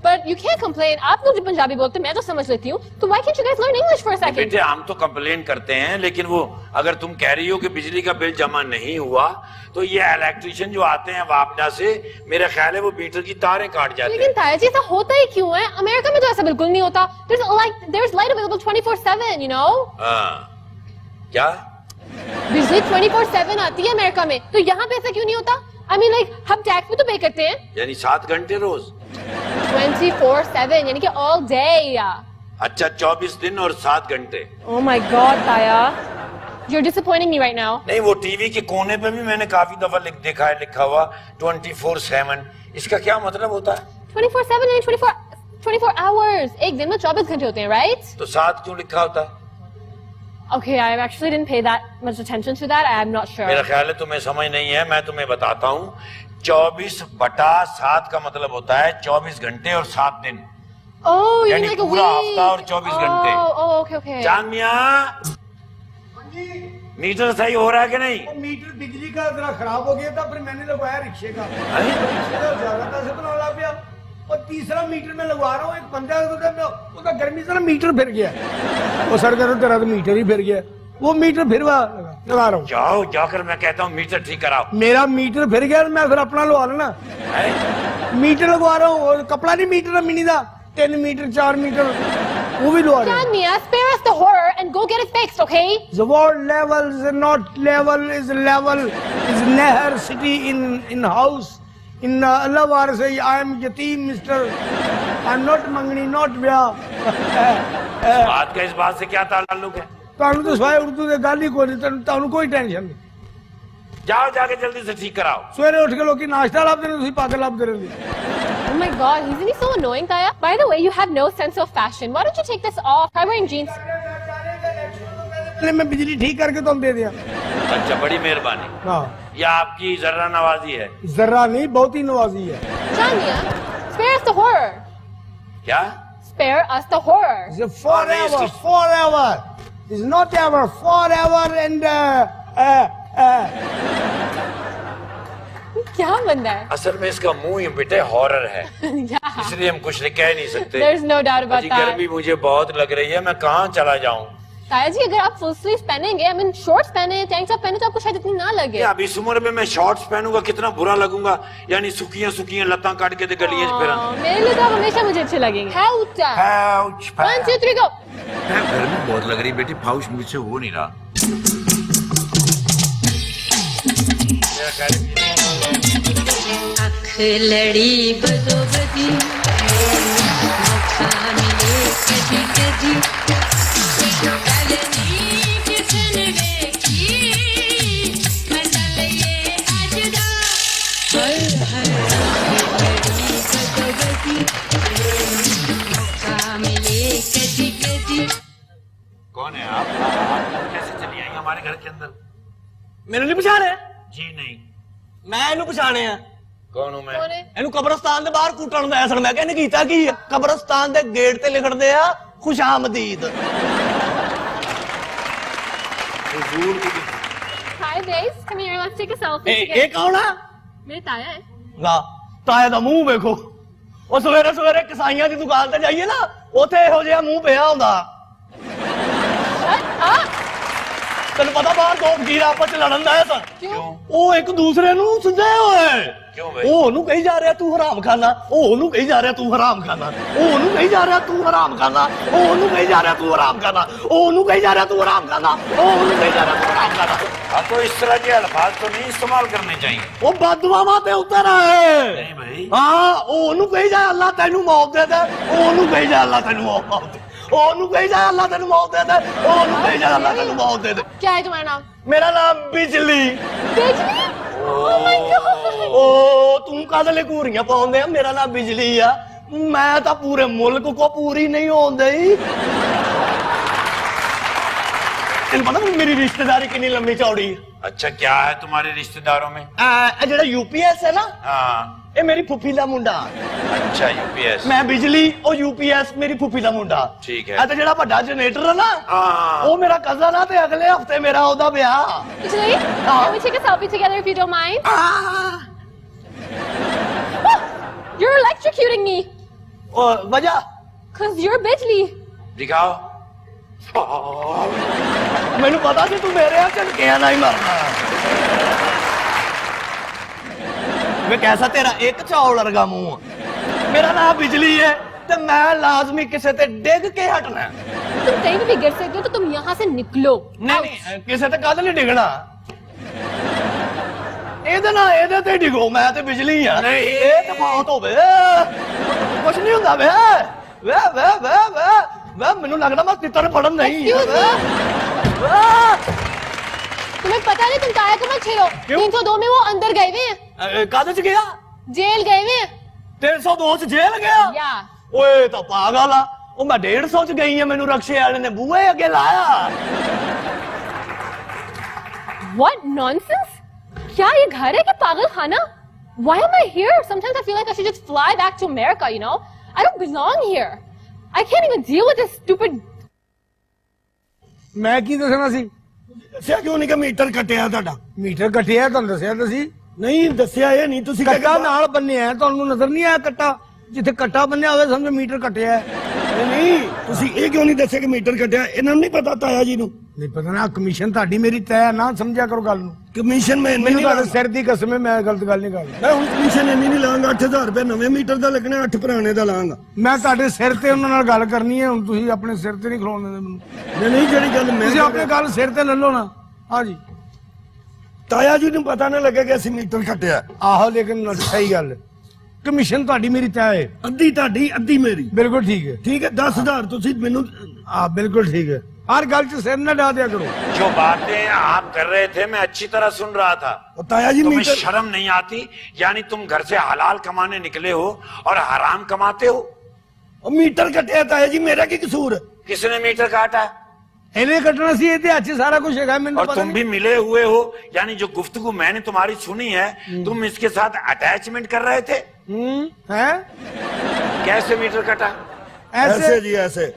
But you can't complain. आप लोग जो पंजाबी बोलते हैं, मैं तो समझ लेती हूँ। तो why can't you guys learn English for a second? बेटे हम तो कंप्लेन करते हैं, लेकिन वो अगर तुम कह रही हो कि बिजली का बिल जमा नहीं हुआ, तो ये इलेक्ट्रिशियन जो आते हैं वापडा से, मेरा ख्याल है वो मीटर की तारें काट जाते लेकिन हैं। ताया जी ऐसा होता ही क्यों है? अमेरिका में तो ऐसा बिल्कुल नहीं होता। There's light available 24/7, you know? हाँ क्या? बिजली 24/7 आती है अमेरिका में, तो यहाँ पे ऐसा क्यों नहीं होता? I mean, like, हम टैक्स भी तो पे करते हैं। यानी 7 घंटे रोज? 24/7 यानी कि all day। अच्छा 24 दिन और 7 घंटे। Oh my God, Taya, you're disappointing me right now. नहीं, वो टीवी के कोने पे भी मैंने काफी दफा देखा है लिखा हुआ 24/7। इसका क्या मतलब होता है? 24/7 यानी 24 hours। एक दिन में 24 घंटे होते हैं, right? तो 7 क्यों लिखा होता है? Okay, I actually didn't pay that much attention to that. I'm not sure. मेरा ख्याल है तुम्हें समझ नहीं है, मैं तुम्हें बताता हूँ। 24/7 का मतलब होता है 24 घंटे और 7 दिन। Oh, you यानी mean like a पूरा week? हफ्ता और 24 घंटे। Oh, okay, okay. चांद मियाँ, मीटर सही हो रहा है कि नहीं? मीटर बिजली का जरा खराब हो गया था, फिर मैंने लगवाया रिक्शे का। रिक्शे का ज्यादा पैसे बनाने लग गया, और तीसरा मीटर में लगवा रहा हूँ। एक बंदा उसका गर्मी से ना मीटर फिर गया। वो सर करो तेरा तो मीटर ही फिर गया, वो मीटर फिर लगा रहा हूँ। जाओ जाकर मैं कहता हूँ मीटर ठीक कराओ। मेरा मीटर फिर गया, मैं फिर अपना लगवा लेना। मीटर लगवा रहा हूँ, और कपड़ा नहीं मीटर मिनी था, 3 मीटर 4 मीटर, वो भी लगवा रहा हूँ। John Mia, spare us the horror and go get it fixed, okay? The word level is not level, is level, is Nehar city in house. In Allah war say I am yatim, Mister. I am not mangni, not ब्याह। बात का इस बात से क्या ताल्लुक है? तानु तो सवाए उर्दू दे गाली को नहीं, तानु कोई टेंशन नहीं। जाओ जाके जल्दी से ठीक कराओ। सवेरे उठ के लोग की नाश्ता लाभ दे रहे, तुसी पागल लाभ दे रहे। Oh my God, isn't he so annoying, Taya? By the way, you have no sense of fashion. Why don't you take this off? Try wearing jeans. मैं बिजली ठीक करके तुम दे दिया। अच्छा बड़ी मेहरबानी, हाँ, यह आपकी जर्रा नवाजी है। जरा नहीं, बहुत ही नवाजी है। John Mia, spare us the horror. क्या? Spare us the horror. It's forever, forever. It's not ever, forever and क्या बंदा है? असल में इसका मुंह ही बेटे हॉरर है, Yeah. इसलिए हम कुछ कह नहीं सकते। There's no doubt about ji, that. गर्मी मुझे बहुत लग रही है, मैं कहाँ चला जाऊँ? ताया जी अगर आप फुल स्लीव पहनेंगे, I mean शॉर्ट्स पहने, टैंक टॉप पहने तो आपको शायद इतनी ना लगे। अब इस उम्र में मैं शॉर्ट्स पहनूंगा कितना बुरा लगूंगा, यानी सुखियां लत्ता काट के ते गलिये च फिरां। मेरे लिए तो आप हमेशा मुझे अच्छे लगेंगे। Ouch. फाउच, 1 2 3 go. गर्मी बहुत लग रही बेटी, फाउच मुझसे हो नहीं रहा। अख लड़ी बदो बदी मौका मिले कदी कदी गलनी किसन देखी मसल ये अजदा हर हर लड़ी बदो बदी मौका मिले कदी कदी। कौन है आप? कैसे चली आई हमारे घर के अंदर? ਮੈਨੂੰ ਨਹੀਂ ਪਛਾਣਿਆ जी नहीं। ਮੈਂ ਇਹਨੂੰ ਪਛਾਣਿਆ कौन हूँ मैं? कौन है? ਇਹਨੂੰ ਕਬਰਸਤਾਨ ਦੇ ਬਾਹਰ ਕੁੱਟਣ ਦਾ ਐਸਣ ਮੈਂ ਕਹਿੰਨੇ ਕੀਤਾ ਕੀ ਆ ਕਬਰਸਤਾਨ ਦੇ ਗੇਟ ਤੇ ਲਿਖਦੇ ਆ ਖੁਸ਼ਾਮਦੀਦ हुजूर की Hi guys, come here. Let's take a selfie ਇਹ together. ਕੌਣ ਆ मेरे ताया है। ਨਾ ਤਾਏ ਦਾ ਮੂੰਹ ਵੇਖੋ ਉਹ ਸਵੇਰੇ ਸਵੇਰੇ ਕਸਾਈਆਂ ਦੀ ਦੁਕਾਨ ਤੇ ਜਾਈਏ ਨਾ ਉੱਥੇ ਇਹੋ ਜਿਹਾ ਮੂੰਹ ਪਿਆ ਹੁੰਦਾ Shut up. ਤੈਨੂੰ ਪਤਾ ਬਾਹਰ ਦੋ ਵਕੀਲ ਆਪਸ ਚ ਲੜਨ ਦਾ ਸਨ क्यों? ਉਹ ਇੱਕ ਦੂਸਰੇ ਨੂੰ ਸੁਝਾਏ ਹੋਏ क्यों भाई? ਉਹ ਉਹਨੂੰ ਕਹੀ ਜਾ ਰਿਹਾ ਤੂੰ ਹਰਾਮ ਖਾਨਾ ਉਹ ਉਹਨੂੰ ਕਹੀ ਜਾ ਰਿਹਾ ਤੂੰ ਹਰਾਮ ਖਾਨਾ ਉਹ ਉਹਨੂੰ ਕਹੀ ਜਾ ਰਿਹਾ ਤੂੰ ਹਰਾਮ ਖਾਨਾ ਉਹ ਉਹਨੂੰ ਕਹੀ ਜਾ ਰਿਹਾ ਤੂੰ ਹਰਾਮ ਖਾਨਾ ਉਹ ਉਹਨੂੰ ਕਹੀ ਜਾ ਰਿਹਾ ਤੂੰ ਹਰਾਮ ਖਾਨਾ ਉਹ ਉਹਨੂੰ ਕਹੀ ਜਾ ਰਿਹਾ ਤੂੰ ਹਰਾਮ ਖਾਨਾ हाँ तो इस तरह के अल्फाज तो नहीं इस्तेमाल करने चाहिए। ਉਹ ਬਦਦੁਆਵਾਂ ਤੇ ਉਤਰ ਆਏ नहीं भाई। ਹਾਂ ਉਹ ਉਹਨੂੰ ਕਹੀ ਜਾ ਅੱਲਾ ਤੈਨੂੰ ਮੌਤ ਦੇ ਦੇ ਉਹ ਉਹਨੂੰ ਕਹੀ ਜਾ ਅੱਲਾ ਤੈਨੂੰ ਮੌਤ ਦੇ ਉਹ ਉਹਨੂੰ ਕਹੀ ਜਾ ਅੱਲਾ ਤੈਨੂੰ ਮੌਤ ਦੇ ਦੇ ਉਹ ਉਹਨੂੰ ਕਹੀ ਜਾ ਅੱਲਾ ਤੈਨੂੰ ਮੌਤ ਦੇ ਦੇ क्या है तुम्हारा नाम? ਮੇਰਾ ਨਾਮ ਬਿਜਲੀ बिजली? Oh my god. ਉਹ ਤੂੰ ਕਾਹਦੇ ਲਈ ਘੂਰੀਆਂ ਪਾਉਂਦੇ ਆ ਮੇਰਾ ਨਾਮ ਬਿਜਲੀ ਆ ਮੈਂ ਤਾਂ ਪੂਰੇ ਮੁਲਕ ਕੋ ਪੂਰੀ ਨਹੀਂ ਹੋਂਦੀ ਤੈਨੂੰ ਪਤਾ ਮੇਰੀ ਰਿਸ਼ਤੇਦਾਰੀ ਕਿੰਨੀ ਲੰਮੀ ਚੌੜੀ ਹੈ अच्छा क्या है तुम्हारे रिश्तेदारों में? ਇਹ ਜਿਹੜਾ ਯੂਪੀਐਸ ਹੈ ਨਾ हाँ। ਇਹ ਮੇਰੀ ਫੁੱਫੀ ਦਾ ਮੁੰਡਾ अच्छा यूपीएस। ਮੈਂ ਬਿਜਲੀ ਉਹ ਯੂਪੀਐਸ ਮੇਰੀ ਫੁੱਫੀ ਦਾ ਮੁੰਡਾ ਠੀਕ ਹੈ। ਇਹ ਤੇ ਜਿਹੜਾ ਵੱਡਾ ਜਨਰੇਟਰ ਹੈ ਨਾ हाँ। ਉਹ ਮੇਰਾ ਕਜ਼ਨ ਆ ਤੇ ਅਗਲੇ ਹਫਤੇ ਮੇਰਾ ਉਹਦਾ ਵਿਆਹ Biजली? Can we take a selfie together if you don't mind? You're electrocuting me. ਉਹ ਵਜ੍ਹਾ Cause you're Biजली. दिखाओ। ਮੈਨੂੰ ਪਤਾ ਸੀ ਤੂੰ ਮੇਰੇ ਆ ਝਟਕਿਆਂ ਨਾਲ ਹੀ ਮਰਨਾ ਵੇ ਕੈਸਾ ਤੇਰਾ ਇੱਕ ਚੌਲ ਵਰਗਾ ਮੂੰਹ ਆ। ਮੇਰਾ ਨਾਮ ਬਿਜਲੀ ਹੈ ਤੇ ਮੈਂ ਲਾਜ਼ਮੀ ਕਿਸੇ ਤੇ ਡਿੱਗ ਕੇ ਹਟਣਾ तुम कहीं भी गिर सकते हो तो तुम यहाँ से निकलो. ਨਹੀਂ ਕਿਸੇ ਤੇ ਕਦ ਨਹੀਂ ਡਿੱਗਣਾ ਇਹਦੇ ਤੇ ਡਿੱਗੋ ਮੈਂ ਤੇ ਬਿਜਲੀ ਆ ਨਹੀਂ। ਇਹ ਤੇ ਮੌਤ ਹੋਵੇ ਕੁਛ ਨਹੀਂ ਹੁੰਦਾ ਵੇ ਵੇ ਵੇ ਵੇ ਵੇ ਵੇ ਮੈਨੂੰ ਲੱਗਦਾ ਮੈਂ ਤਿੱਤਰ ਫੜਨ ਨਹੀਂ Excuse me? तुम्हें पता नहीं तुम ताया को मत छेड़ो. क्यों? 302 में वो अंदर गए हुए हैं. ਕਾਹਦੇ ਚ ਗਿਆ जेल गए हुए हैं. 302 ਚ ਜੇਲ੍ਹ ਗਿਆ Yeah. ਓਏ ਤਾਂ ਪਾਗਲ ਆ ਉਹ ਮੈਂ 150 ਚ ਗਈ ਆ ਮੈਨੂੰ ਰਕਸ਼ੇ ਵਾਲੇ ਨੇ ਬੂਹੇ ਅੱਗੇ ਲਾਇਆ What nonsense? क्या ये घर है कि पागल खाना? Why am I here? Sometimes I feel like I should just fly back to America, you know? I don't belong here. I can't even deal with this stupid... ਮੈਂ ਕੀ ਦੱਸਣਾ ਸੀ ਦੱਸਿਆ ਕਿਉਂ ਨਹੀਂ ਕਿ ਮੀਟਰ ਕੱਟਿਆ ਤੁਹਾਡਾ? ਮੀਟਰ ਕੱਟਿਆ ਤੁਹਾਨੂੰ ਦੱਸਿਆ ਤੁਸੀਂ ਨਹੀਂ ਦੱਸਿਆ ਇਹ ਨਹੀਂ ਤੁਸੀਂ ਕੱਟਾ ਨਾਲ ਬੰਨਿਆ ਤੁਹਾਨੂੰ ਨਜ਼ਰ ਨਹੀਂ ਆਇਆ ਕੱਟਾ ਜਿੱਥੇ ਕੱਟਾ ਬੰਨਿਆ ਹੋਵੇ ਸਮਝ ਮੀਟਰ ਕੱਟਿਆ ਨਹੀਂ ਤੁਸੀਂ ਇਹ ਕਿਉਂ ਨਹੀਂ ਦੱਸਿਆ ਕਿ ਮੀਟਰ ਕੱਟਿਆ? ਇਹਨਾਂ ਨੂੰ ਨਹੀਂ ਪਤਾ ਤਾਇਆ ਜੀ ਨੂੰ? ਨਹੀਂ ਪਤਾ ਨਾ ਕਮਿਸ਼ਨ ਤੁਹਾਡੀ ਮੇਰੀ ਤੈਅ ਨਾ ਸਮਝਿਆ ਕਰੋ ਗੱਲ ਨੂੰ ਕਮਿਸ਼ਨ ਮੈਂ ਇੰਨੀ ਮੈਨੂੰ ਨਹੀਂ ਤੁਹਾਡੇ ਲਾਉਂਗਾ। ਸਿਰ ਦੀ ਕਸਮ ਹੈ ਮੈਂ ਗਲਤ ਗੱਲ ਨਹੀਂ ਕਰਦਾ ਮੈਂ ਹੁਣ ਕਮਿਸ਼ਨ ਇੰਨੀ ਨਹੀਂ ਲਾਂਗਾ। 8000 ਰੁਪਏ ਨਵੇਂ ਮੀਟਰ ਦਾ ਲੱਗਣਾ, 8 ਪੁਰਾਣੇ ਦਾ ਲਾਂਗਾ। ਮੈਂ ਤੁਹਾਡੇ ਸਿਰ ਤੇ ਉਹਨਾਂ ਨਾਲ ਗੱਲ ਕਰਨੀ ਹੈ ਹੁਣ ਤੁਸੀਂ ਆਪਣੇ ਸਿਰ ਤੇ ਨਹੀਂ ਖਲੋਣ ਦਿੰਦੇ ਮੈਨੂੰ ਨਹੀਂ ਜਿਹੜੀ ਗੱਲ ਮੈਂ ਤੁਸੀਂ ਆਪਣੇ ਗੱਲ ਸਿਰ ਤੇ ਲੈ ਲਓ ਨਾ ਹਾਂਜੀ ਤਾਇਆ ਜੀ ਨੂੰ ਪਤਾ ਨਾ ਲੱਗੇ ਕਿ ਅਸੀਂ ਮੀਟਰ ਕੱਟਿਆ। ਆਹੋ ਲੇਕਿਨ ਸਹੀ ਗੱਲ ਕਮਿਸ਼ਨ ਤੁਹਾਡੀ ਮੇਰੀ ਤੈਅ ਹੈ ਅੱਧੀ ਤੁਹਾਡੀ ਅੱਧੀ ਮੇਰੀ। ਬਿਲਕੁਲ ਠੀਕ ਹੈ ਠੀਕ ਹੈ 10000 ਤੁਸੀਂ ਮੈਨੂੰ ਆ ਬਿਲਕੁਲ ਠੀਕ ਹੈ हर गल च सिर न डा दिया करो जो बातें आप कर रहे थे मैं अच्छी तरह सुन रहा था। और ताया जी तुम्हें मीटर शर्म नहीं आती? यानी तुम घर से हलाल कमाने निकले हो और हराम कमाते हो। और मीटर कटिया ताया जी मेरा की कसूर है? किसने मीटर काटा? इन्हें कटना सी इतिहास च सारा कुछ है मैंने और तुम भी मिले हुए हो, यानी जो गुफ्तगू मैंने तुम्हारी सुनी है तुम इसके साथ अटैचमेंट कर रहे थे। हैं कैसे मीटर कटा? ऐसे जी ऐसे।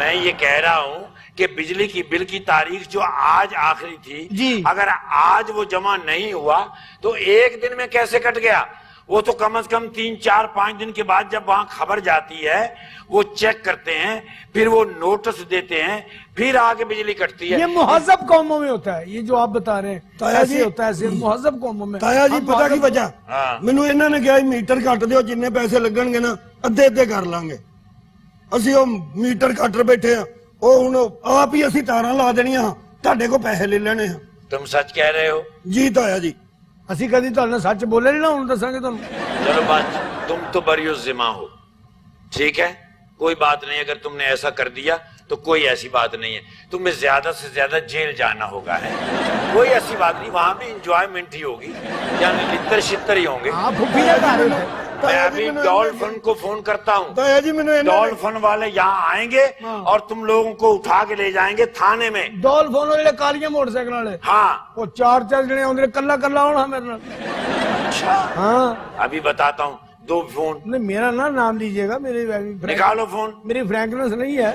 मैं ये कह रहा हूँ कि बिजली की बिल की तारीख जो आज आखिरी थी, जी। अगर आज वो जमा नहीं हुआ तो एक दिन में कैसे कट गया? वो तो कम से कम 3, 4, 5 दिन के बाद जब वहां खबर जाती है, वो चेक करते हैं, फिर वो नोटिस देते हैं, फिर आगे बिजली कटती है। ये मुहज़्ज़ब कौमों में होता है, ये जो आप बता रहे हैं ताया ऐसे जी- होता है, ऐसे मुहज़्ज़ब कौमों में। ਤਾਇਆ ਜੀ हम ਪਤਾ ਕੀ मुहज़्ज़ब- ਵਜ੍ਹਾ ਹਾਂ। ਮੈਨੂੰ ਇਹਨਾਂ ਨੇ ਕਿਹਾ ਸੀ ਮੀਟਰ ਕੱਟ ਦਿਓ, ਜਿੰਨੇ ਪੈਸੇ ਲੱਗਣਗੇ ਨਾ ਅੱਧੇ ਅੱਧੇ ਕਰ ਲਾਂਗੇ। ਅਸੀਂ ਉਹ ਮੀਟਰ ਕੱਟ ਬੈਠੇ ਆ, ਉਹ ਹੁਣ ਆਪ ਹੀ ਅਸੀਂ ਤਾਰਾਂ ਲਾ ਦੇਣੀਆਂ, ਤੁਹਾਡੇ ਕੋਲ ਪੈਸੇ ਲੈ ਲੈਣੇ ਆ। तुम सच कह रहे हो? ਜੀ ਤਾਇਆ ਜੀ। ਅਸੀਂ ਕਦੀ ਤੁਹਾਨੂੰ ਸੱਚ ਬੋਲੇ ਨਹੀਂ ਨਾ, ਹੁਣ ਦੱਸਾਂਗੇ ਤੁਹਾਨੂੰ। चलो बात, तुम तो बरियो जिम्मा हो, ठीक है, कोई बात नहीं। अगर तुमने ऐसा कर दिया तो कोई ऐसी बात नहीं है, तुम्हें ज्यादा से ज्यादा जेल जाना होगा है, कोई ऐसी बात नहीं। वहां भी इंजॉयमेंट ही होगी, यानी लितर शितर ही होंगे। आप फुफी ना खा रहे थे। मैं अभी डॉल्फिन को फोन करता हूँ, ਤਾਇਆ ਜੀ ਮੈਨੂੰ ਇਹਨਾਂ ਨੇ डॉल्फिन वाले यहाँ आएंगे और तुम लोगों को उठा के ले जाएंगे थाने में। ਡੋਲ ਫੋਨ ਜਿਹੜੇ ਕਾਲੀਆਂ ਮੋਟਰਸਾਈਕਲ ਵਾਲੇ, हाँ, ਉਹ 4 ਜਣੇ ਆਉਂਦੇ ਨੇ, ਕੱਲਾ ਕੱਲਾ ਹੋਣਾ ਮੇਰੇ ਨਾਲ। अच्छा, हाँ, अभी बताता हूँ, 2 फोन नहीं मेरा ना नाम लीजिएगा, मेरी निकालो, फोन मेरी फ्रैंकनेस नहीं है।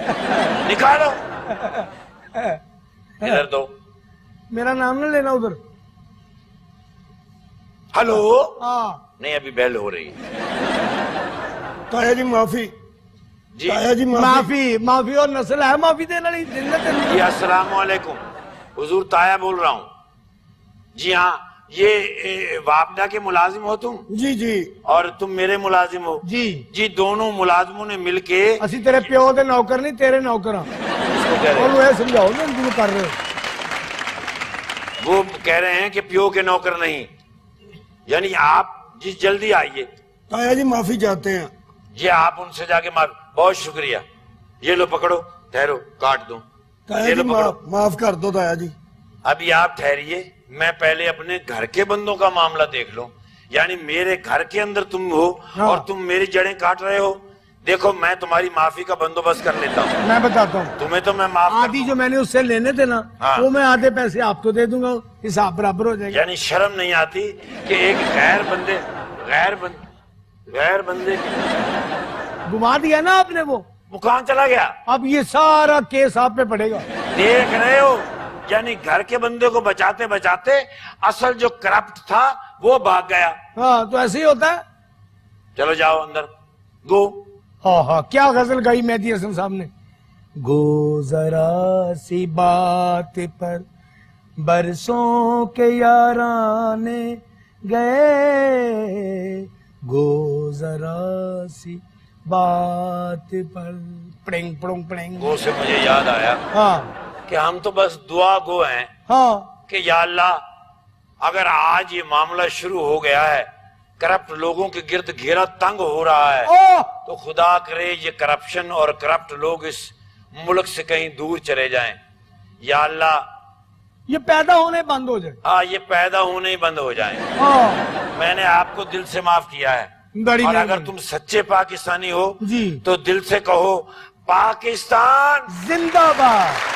निकालो, इधर दो। मेरा नाम ना लेना उधर। हेलो, हाँ, नहीं अभी बेल हो रही है। ਤਾਇਆ ਜੀ ਮਾਫੀ। जी ਤਾਇਆ जी माफी। माफी माफी और नस्ल है माफी देने वाली। जी, अस्सलाम वालेकुम, हुजूर ताया बोल रहा हूँ। जी हाँ, ये वापडा के मुलाजिम हो तुम, जी जी। और तुम मेरे मुलाजिम हो। जी, जी, दोनों मुलाजिमों ने मिलके ਅਸੀਂ तेरे प्यो दे नौकर नहीं, तेरे नौकर हाँ। उसको कह रहे ਉਹਨੂੰ ਇਹ ਸਮਝਾਓ ਨਾ जो कर रहे हो। वो कह रहे हैं कि प्यो के नौकर नहीं, यानी आप जी जल्दी आइए। ਤਾਇਆ जी माफी चाहते हैं। जी, आप उनसे जाके माफ, बहुत शुक्रिया। ये लो पकड़ो, ठहरो, काट दो। ਤਾਇਆ ये जी लो पकड़ो। माफ कर दो ताया जी। अभी आप ठहरिए, मैं पहले अपने घर के बंदों का मामला देख लूं, यानी मेरे घर के अंदर तुम हो हाँ। और तुम मेरी जड़ें काट रहे हो। देखो, मैं तुम्हारी माफी का बंदोबस्त कर लेता हूँ, मैं बताता हूँ, तुम्हें तो मैं माफ कर आधी जो मैंने उससे लेने थे ना, हाँ। वो मैं आधे पैसे आपको दे दूंगा, हिसाब बराबर हो जाएगा। यानी शर्म नहीं आती कि एक गैर बंदे घुमा दिया ना आपने वो, कहाँ चला गया? अब ये सारा केस आप पे पड़ेगा। देख रहे हो, यानी घर के बंदे को बचाते बचाते असल जो करप्ट था वो भाग गया। हाँ, तो ऐसे ही होता है। चलो जाओ अंदर, गो। हाँ हाँ, क्या गजल गाई मेहदी हसन साहब ने। गो जरा सी बात पर बरसों के याराने गए, गो जरा सी बात पर पड़ेंग पड़ोंग पड़ेंग। गो से मुझे याद आया हाँ कि हम तो बस दुआ गो हैं हाँ, कि या अल्लाह, अगर आज ये मामला शुरू हो गया है, करप्ट लोगों के गिर्द घेरा तंग हो रहा है, ओ तो खुदा करे ये करप्शन और करप्ट लोग इस मुल्क से कहीं दूर चले जाएं। या अल्लाह, ये पैदा होने बंद हो जाए। हाँ, ये पैदा होने ही बंद हो जाएं। हाँ, मैंने आपको दिल से माफ किया है, बड़ी और अगर मेहरबानी। तुम सच्चे पाकिस्तानी हो जी। तो दिल से कहो, पाकिस्तान जिंदाबाद।